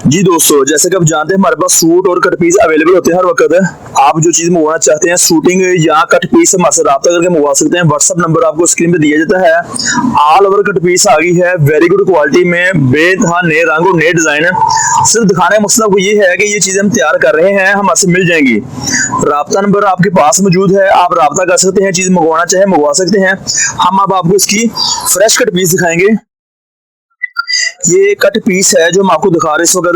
जी दोस्तों, जैसे कि आप जानते हैं हमारे पास सूट और कट पीस अवेलेबल होते हैं हर वक्त। आप जो चीज मंगवाना चाहते हैं शूटिंग या कट पीस हमसे राब्ता करके मंगवा सकते हैं। व्हाट्सएप नंबर आपको स्क्रीन पे दिया जाता है। ऑल ओवर कट पीस आ गई है वेरी गुड क्वालिटी में, बेतहा नए रंग और नए डिजाइन है। सिर्फ दिखाने का मकसद आपको ये है कि ये चीजें हम तैयार कर रहे हैं, हमारे से मिल जाएंगी। राब्ता नंबर आपके पास मौजूद है, आप राब्ता कर सकते हैं, चीज मंगवाना चाहे मंगवा सकते हैं। हम अब आपको इसकी फ्रेश कट पीस दिखाएंगे। ये कट पीस है जो हम आपको दिखा रहे हैं इस वक्त।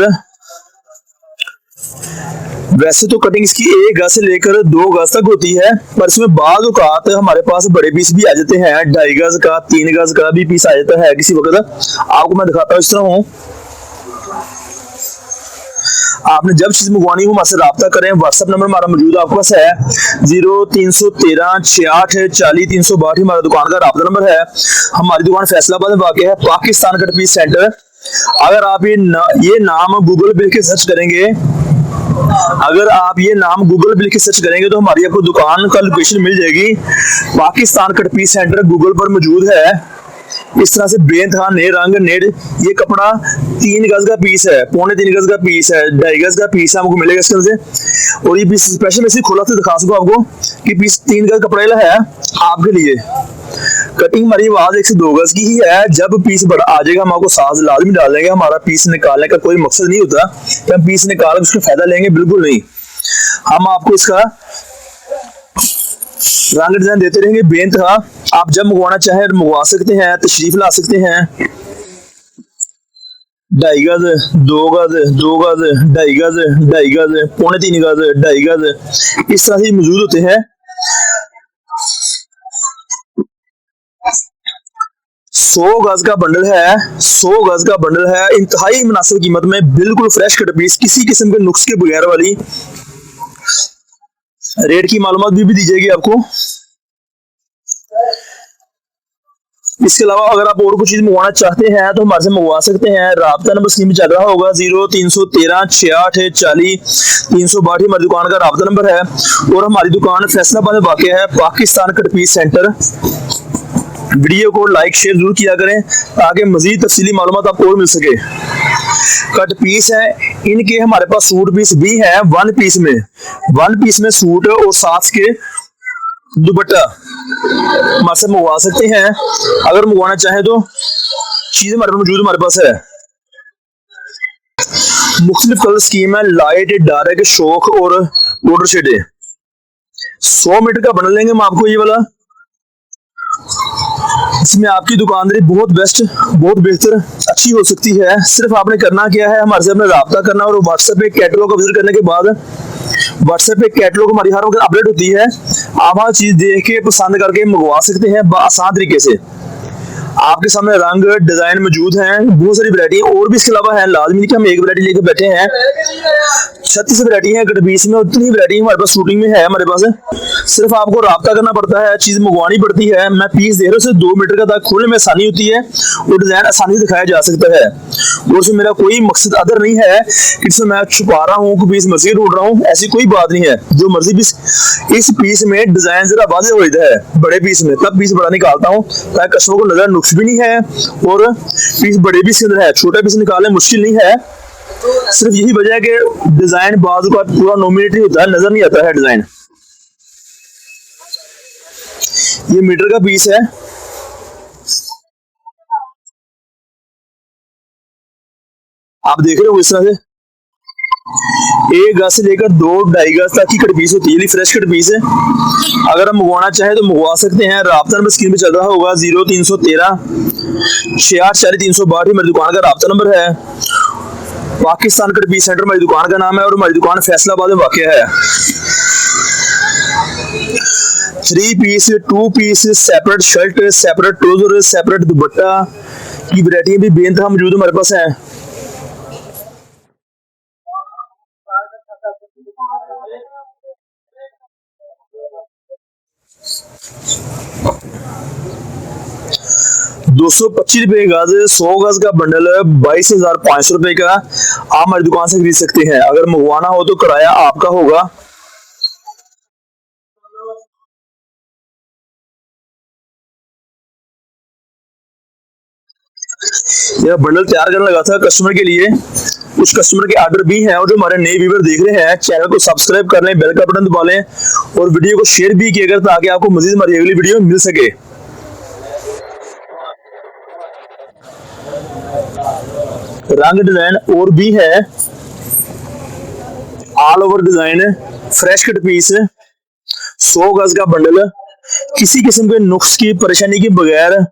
वैसे तो कटिंग इसकी 1 गज से लेकर 2 गज तक होती है, पर इसमें बाज़ औक़ात हमारे पास बड़े पीस भी आ जाते हैं। 2.5 गज का 3 गज का भी पीस आ जाता है किसी वक्त। आपको मैं दिखाता हूँ इस तरह हूँ। आपने जब चीज मंगवानी हो हमारे राब्ता करें। व्हाट्सएप नंबर हमारा मौजूद आपके पास है 0313 66 40 362 हमारा दुकान का राब्ता नंबर है। हमारी दुकान फैसलाबाद में वाक़ है, पाकिस्तान कट पीस सेंटर। अगर आप ये नाम गूगल पे के सर्च करेंगे, अगर आप ये नाम गूगल पे लिख के सर्च करेंगे तो हमारी आपको दुकान का लोकेशन मिल जाएगी। Pakistan cut piece centre Google पर मौजूद है। इस तरह से बेनतहा नए रंग नेट। ये कपड़ा 3 गज का पीस है, 3.25 गज का पीस है, 2.5 गज का पीस है, हमको मिलेगा इसके से। और ये पीस स्पेशल मैं खोला से दिखा सकूं आपको कि पीस 3 गज कपड़ा है आपके लिए। कटिंग हमारी आवाज 1 से 2 गज की ही है। जब पीस बड़ा आ जाएगा हम आपको साज लाजमी डाल देंगे। हमारा पीस निकालने का कोई मकसद नहीं होता कि हम पीस निकाल उसका फायदा लेंगे, बिल्कुल नहीं। हम आपको इसका रंग डिजाइन देते रहेंगे बेनतहा। आप जब मंगवाना चाहें मंगवा सकते हैं, तशरीफ ला सकते हैं। 2.5 गज, 2 गज, 2 गज, 2.5 गज, 2.5 गज, 3.25 गज, 2.5 गज, इस तरह से मौजूद होते हैं। 100 गज का बंडल है, 100 गज का बंडल है, इंतहाई मुनासिब कीमत में, बिल्कुल फ्रेश कट पीस, किसी किस्म के नुक्स के बगैर वाली। रेट की मालूमात भी दी जाएगी आपको। इसके अलावा अगर आप और कुछ चीज मंगवाना चाहते हैं तो हमारे से मंगवा सकते हैं। राब्ता नंबर स्क्रीन पे चल रहा होगा 0313 66 40 362 हमारी दुकान का राब्ता नंबर है। और हमारी दुकान फैसलाबाद में वाक़ है, Pakistan cut piece centre. Video को लाइक शेयर जरूर किया करें ताकि मजीद तफसीली मालूमात आपको और मिल सके। कट पीस है, इनके हमारे पास सूट पीस भी है 1 पीस में। 1 पीस में सूट और साथ के दुपट्टा हमारे से मंगवा सकते हैं। अगर मंगवाना चाहे तो चीज हमारे मौजूद हमारे पास है। मुख्तलिफ कलर स्कीम है, लाइट, डार्क, शोक और बॉर्डर शेड है। 100 मीटर का बंडल लेंगे हम आपको ये वाला। इसमें आपकी दुकानदारी बहुत बेस्ट, बहुत बेहतर, अच्छी हो सकती है। सिर्फ आपने करना क्या है, हमारे से अपने राब्ता करना और व्हाट्सएप पे कैटलॉग का विजिट करने के बाद व्हाट्सएप पे कैटलॉग हमारी हर वक्त अपडेट होती है। आप हर चीज देख के पसंद करके मंगवा सकते हैं आसान तरीके से। आपके सामने रंग डिजाइन मौजूद हैं, बहुत सारी वैरायटी और भी इसके अलावा है। लाजमी नहीं कि हम एक वैरायटी लेकर बैठे हैं। 36 वैरायटी है कट पीस में, उतनी वैरायटी हमारे पास शूटिंग में है हमारे पास। सिर्फ आपको राब्ता करना पड़ता है, चीज मंगवानी पड़ती है। मैं पीस दे रहा हूँ, सिर्फ 2 मीटर का था, खोलने में आसानी होती है और डिजाइन आसानी से दिखाया जा सकता है। और उसमें मेरा कोई मकसद अदर नहीं है कि इसमें मैं छुपा रहा हूँ, पीस मजीद ढूंढ रहा हूँ, ऐसी कोई बात नहीं है। जो मर्जी पीस, इस पीस में डिजाइन जरा वाज़ेह हो जाता है बड़े पीस में, तब पीस बड़ा निकालता हूँ ताकि कस्टमर को नजर नुक्स भी नहीं है और पीस बड़े पीस के अंदर है। छोटा पीस निकालना मुश्किल नहीं है, सिर्फ यही वजह है कि डिजाइन बाजू का पूरा नॉमिनेट होता है, नजर नहीं आता है डिजाइन। ये मीटर का पीस है, आप देख रहे हो इस तरह से 1 गज से लेकर 2-2.5 गज तक की कट पीस होती है। ये फ्रेश कट पीस है। अगर हम मंगवाना चाहें तो मंगवा सकते हैं। राब्ता नंबर स्क्रीन पे चल रहा होगा 0313 66 40 362 मेरी दुकान का राब्ता नंबर है। पाकिस्तान कट पीस सेंटर हमारी दुकान का नाम है और हमारी दुकान फैसलाबाद में वाक़ है। 3 piece, 2 piece, separate shirt, separate trouser, separate dupatta की वैरायटी भी बेनतहा मौजूद हमारे पास है। ₹225 गज, 100 गज का बंडल 22,500 रुपए का आप हमारी दुकान से खरीद सकते हैं। अगर मंगवाना हो तो किराया आपका होगा। यह बंडल तैयार करने लगा था कस्टमर के लिए। कुछ कस्टमर के ऑर्डर भी हैं, और जो हमारे नए व्यूअर देख रहे हैं चैनल को सब्सक्राइब कर लें, बेल का बटन दबा लें और वीडियो को शेयर भी किया करें ताकि आपको मजीद हमारी अगली वीडियो मिल सके। रंग डिजाइन और भी है, all over design, fresh cut piece, 100 गज का बंडल, किसी किस्म के नुक्स की परेशानी के बगैर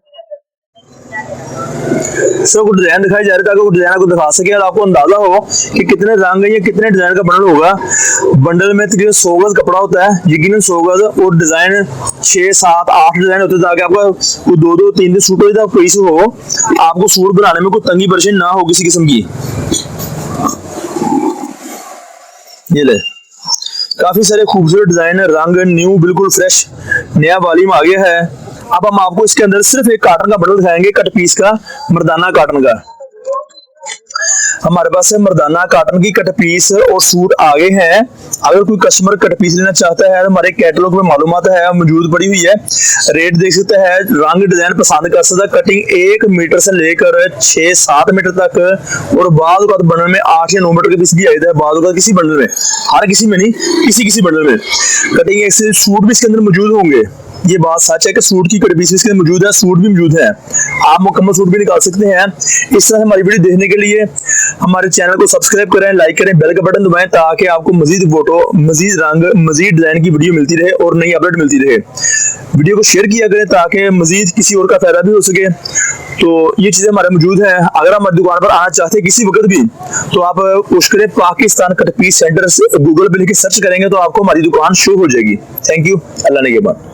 सब कुछ डिजाइन दिखाई जा रहा है ताकि वो डिजाइन आपको दिखा सके और आपको अंदाजा हो कि कितने रंग है या कितने डिजाइन का बंडल होगा। बंडल में तकरीबन 100 गज कपड़ा होता है, यकीनन 100 गज, और डिजाइन 6, 7, 8 डिजाइन होते हैं ताकि आपका 2, 3 सूट हो, कोई से हो, आपको सूट बनाने में कोई तंगी परेशानी ना हो किसी किस्म की। ये ले काफी सारे खूबसूरत डिजाइन है, रंग न्यू बिल्कुल फ्रेश नया वॉल्यूम आ गया है। अब हम आपको इसके अंदर सिर्फ एक कॉटन का बंडल दिखाएंगे, कट पीस का, मर्दाना कॉटन का। हमारे पास है मर्दाना कॉटन की कट पीस और सूट आगे हैं। अगर कोई कस्टमर कट पीस लेना चाहता है तो हमारे कैटलॉग में मालूमात है मौजूद पड़ी हुई है, रेट देख सकते हैं, रंग डिजाइन पसंद कर सकता है। कटिंग 1 मीटर से लेकर 6-7 मीटर तक, और बाद बंडल में 8 या 9 मीटर के पीस भी आया है, बाद किसी बंडल में, हर किसी में नहीं, किसी बंडल में कटिंग एक से सूट भी इसके अंदर मौजूद होंगे। ये बात सच है कि सूट की कट पीस इसके मौजूद है, सूट भी मौजूद है, आप मुकम्मल सूट भी निकाल सकते हैं। इस तरह हमारी वीडियो देखने के लिए हमारे चैनल को सब्सक्राइब करें, लाइक करें, बेल का बटन दबाएं ताकि आपको मजीद फोटो, मजीद रंग, मजीद डिजाइन की वीडियो मिलती रहे और नई अपडेट मिलती रहे। वीडियो को शेयर किया करें ताकि मजीद किसी और का फायदा भी हो सके। तो ये चीजें हमारे मौजूद हैं। अगर आप हमारी दुकान पर आना चाहते हैं किसी वक्त भी तो आप कोशिश करें पाकिस्तान कट पीस सेंटर से गूगल पे लिख के सर्च करेंगे तो आपको हमारी दुकान शो हो जाएगी। थैंक यू, अल्लाह ने के बाद।